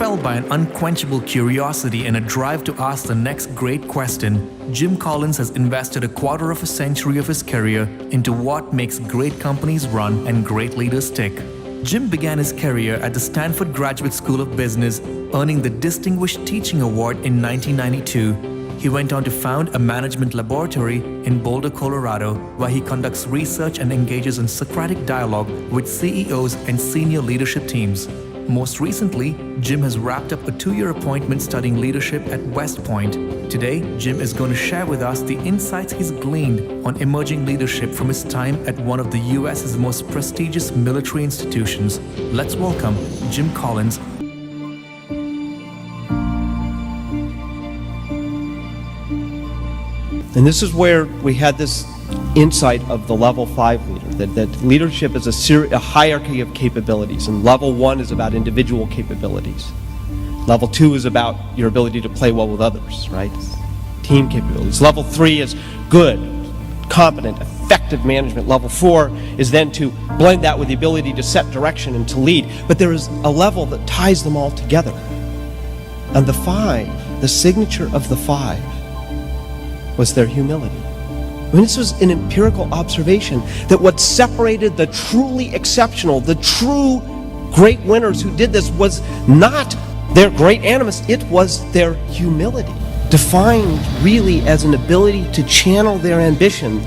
Propelled by an unquenchable curiosity and a drive to ask the next great question, Jim Collins has invested a quarter of a century of his career into what makes great companies run and great leaders stick. Jim began his career at the Stanford Graduate School of Business, earning the Distinguished Teaching Award in 1992. He went on to found a management laboratory in Boulder, Colorado, where he conducts research and engages in Socratic dialogue with CEOs and senior leadership teams. Most recently, Jim has wrapped up a 2-year appointment studying leadership at West Point. Today, Jim is going to share with us the insights he's gleaned on emerging leadership from his time at one of the US's most prestigious military institutions. Let's welcome Jim Collins. And this is where we had this insight of the level 5 leader, that leadership is a hierarchy of capabilities, and level 1 is about individual capabilities. Level 2 is about your ability to play well with others, right? Team capabilities. Level 3 is good, competent, effective management. Level 4 is then to blend that with the ability to set direction and to lead. But there is a level that ties them all together. And the 5, the signature of the 5, was their humility. I mean, this was an empirical observation that what separated the truly exceptional, the true great winners who did this, was not their great animus, it was their humility, defined really as an ability to channel their ambition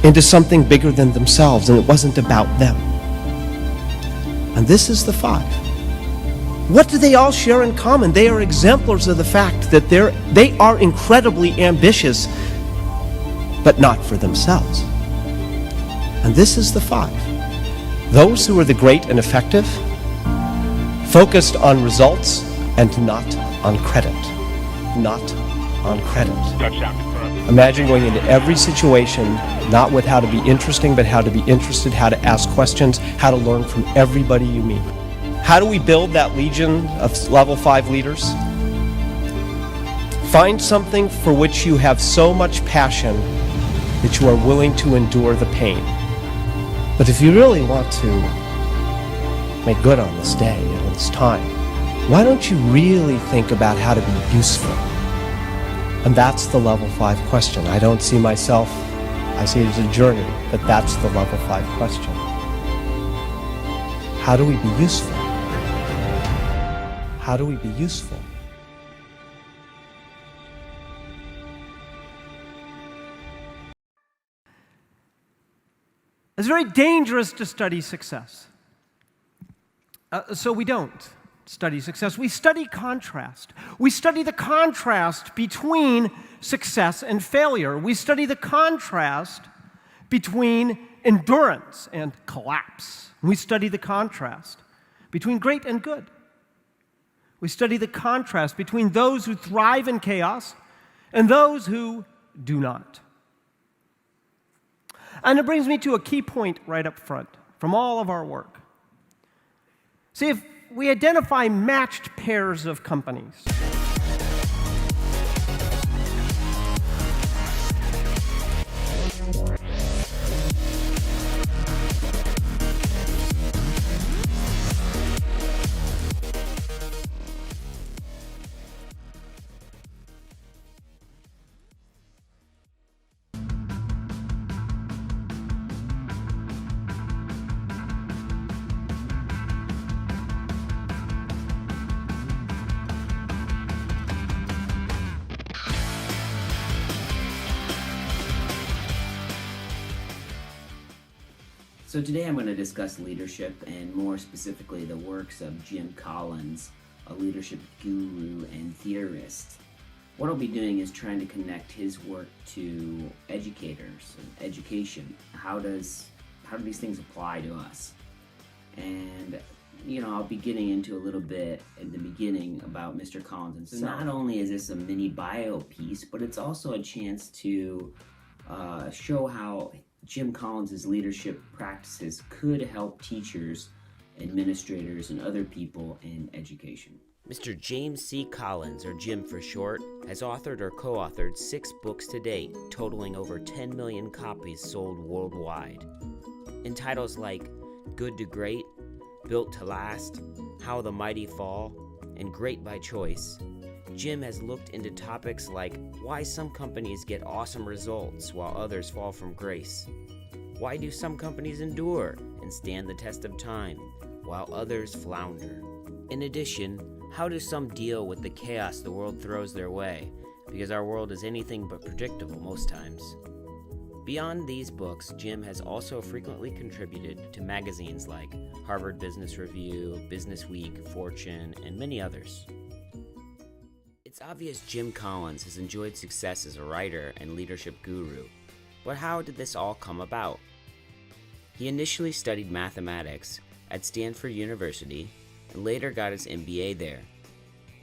into something bigger than themselves, and it wasn't about them. And this is the 5. What do they all share in common? They are exemplars of the fact that they are incredibly ambitious, but not for themselves. And this is the 5. Those who are the great and effective, focused on results and not on credit. Not on credit. Imagine going into every situation, not with how to be interesting, but how to be interested, how to ask questions, how to learn from everybody you meet. How do we build that legion of level 5 leaders? Find something for which you have so much passion that you are willing to endure the pain. But if you really want to make good on this day and this time, why don't you really think about how to be useful? And that's the level 5 question. I don't see myself, I see it as a journey, but that's the level 5 question. How do we be useful? How do we be useful? It's very dangerous to study success. So we don't study success. We study contrast. We study the contrast between success and failure. We study the contrast between endurance and collapse. We study the contrast between great and good. We study the contrast between those who thrive in chaos and those who do not. And it brings me to a key point right up front from all of our work. See, if we identify matched pairs of companies, So today I'm going to discuss leadership and more specifically the works of Jim Collins, a leadership guru and theorist. What I'll be doing is trying to connect his work to educators and education. How do these things apply to us? And I'll be getting into a little bit in the beginning about Mr. Collins himself. So not only is this a mini bio piece, but it's also a chance to show how Jim Collins' leadership practices could help teachers, administrators, and other people in education. Mr. James C. Collins, or Jim for short, has authored or co-authored 6 books to date, totaling over 10 million copies sold worldwide. In titles like Good to Great, Built to Last, How the Mighty Fall, and great by choice, Jim has looked into topics like why some companies get awesome results while others fall from grace. Why do some companies endure and stand the test of time while others flounder? In addition, how do some deal with the chaos the world throws their way, because our world is anything but predictable most times? Beyond these books, Jim has also frequently contributed to magazines like Harvard Business Review, Business Week, Fortune, and many others. It's obvious Jim Collins has enjoyed success as a writer and leadership guru, but how did this all come about? He initially studied mathematics at Stanford University and later got his MBA there.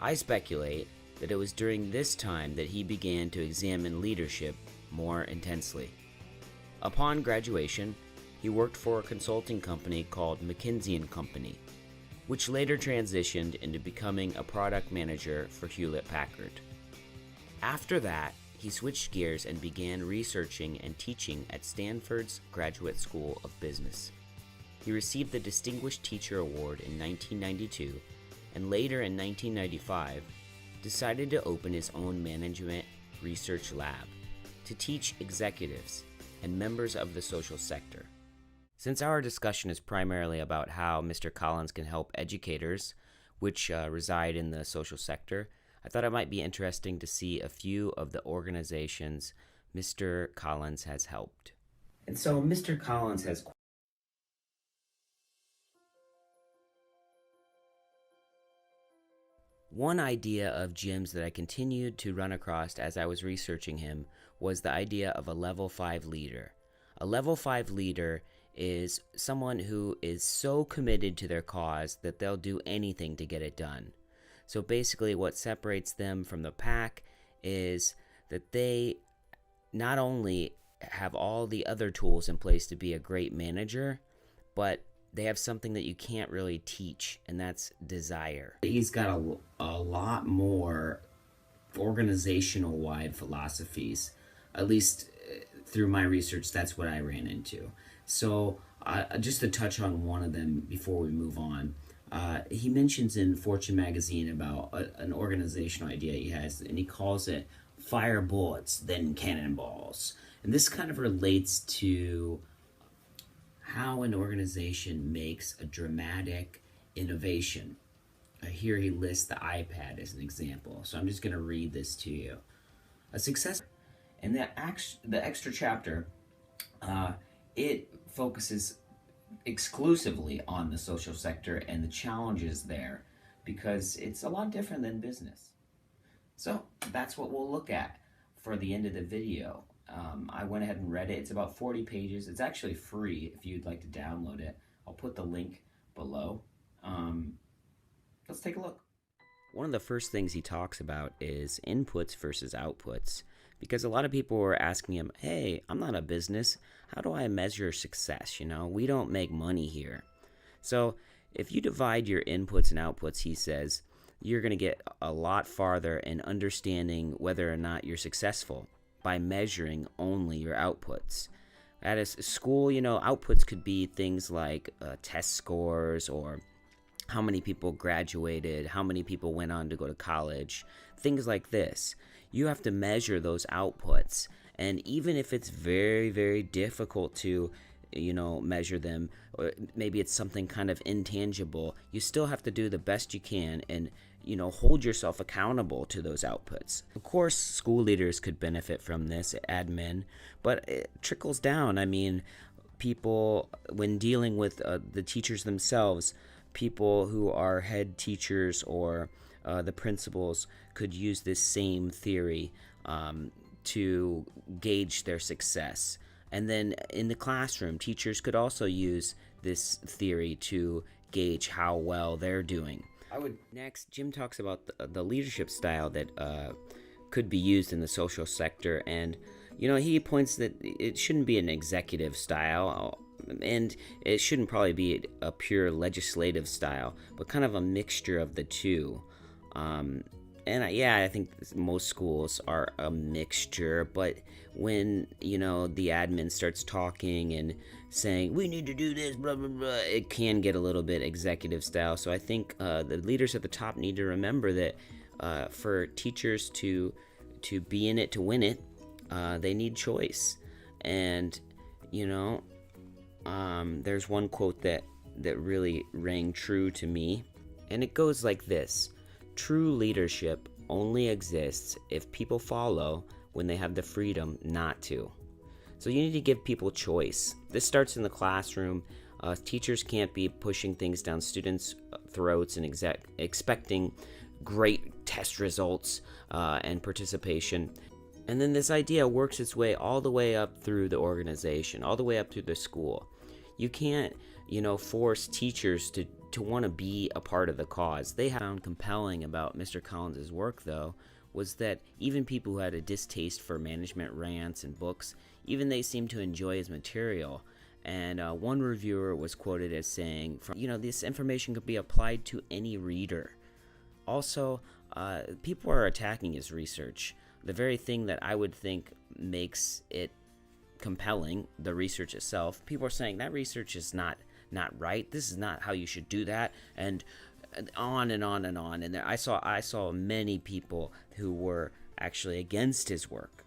I speculate that it was during this time that he began to examine leadership more intensely. Upon graduation, he worked for a consulting company called McKinsey & Company, which later transitioned into becoming a product manager for Hewlett-Packard. After that, he switched gears and began researching and teaching at Stanford's Graduate School of Business. He received the Distinguished Teacher Award in 1992, and later in 1995, decided to open his own management research lab to teach executives and members of the social sector. Since our discussion is primarily about how Mr. Collins can help educators, which reside in the social sector, I thought it might be interesting to see a few of the organizations Mr. Collins has helped. And so Mr. Collins has One idea of Jim's that I continued to run across as I was researching him was the idea of a level 5 leader. A level 5 leader is someone who is so committed to their cause that they'll do anything to get it done. So basically what separates them from the pack is that they not only have all the other tools in place to be a great manager, but they have something that you can't really teach, and that's desire. He's got a lot more organizational-wide philosophies. At least through my research, that's what I ran into. So just to touch on one of them before we move on, he mentions in Fortune magazine about an organizational idea he has, and he calls it fire bullets, then cannonballs. And this kind of relates to how an organization makes a dramatic innovation. Here he lists the iPad as an example, so I'm just going to read this to you. A success, and the extra chapter, it focuses exclusively on the social sector and the challenges there, because it's a lot different than business. So that's what we'll look at for the end of the video. I went ahead and read it. It's about 40 pages. It's actually free if you'd like to download it. I'll put the link below. Let's take a look. One of the first things he talks about is inputs versus outputs, because a lot of people were asking him, hey, I'm not a business. How do I measure success? We don't make money here. So if you divide your inputs and outputs, he says, you're going to get a lot farther in understanding whether or not you're successful by measuring only your outputs. At a school, outputs could be things like test scores, or how many people graduated, how many people went on to go to college, things like this. You have to measure those outputs, and even if it's very, very difficult to measure them, or maybe it's something kind of intangible, you still have to do the best you can and hold yourself accountable to those outputs. Of course, school leaders could benefit from this, admin, but it trickles down. I mean, people, when dealing with the teachers themselves, people who are head teachers or the principals could use this same theory to gauge their success. And then in the classroom, teachers could also use this theory to gauge how well they're doing. Next, Jim talks about the leadership style that could be used in the social sector, and he points that it shouldn't be an executive style, and it shouldn't probably be a pure legislative style, but kind of a mixture of the two. I think most schools are a mixture, but when, the admin starts talking and saying, we need to do this, blah, blah, blah, it can get a little bit executive style. So I think the leaders at the top need to remember that for teachers to be in it, to win it, they need choice. And, there's one quote that really rang true to me, and it goes like this: true leadership only exists if people follow when they have the freedom not to. So you need to give people choice. This starts in the classroom. Teachers can't be pushing things down students' throats and expecting great test results and participation. And then this idea works its way all the way up through the organization, all the way up through the school. You can't, force teachers to want to be a part of the cause. They found compelling about Mr. Collins' work, though, was that even people who had a distaste for management rants and books, even they seemed to enjoy his material. And one reviewer was quoted as saying, this information could be applied to any reader. Also, people are attacking his research. The very thing that I would think makes it compelling, the research itself, people are saying that research is not right. This is not how you should do that, and on and on and on. And I saw many people who were actually against his work.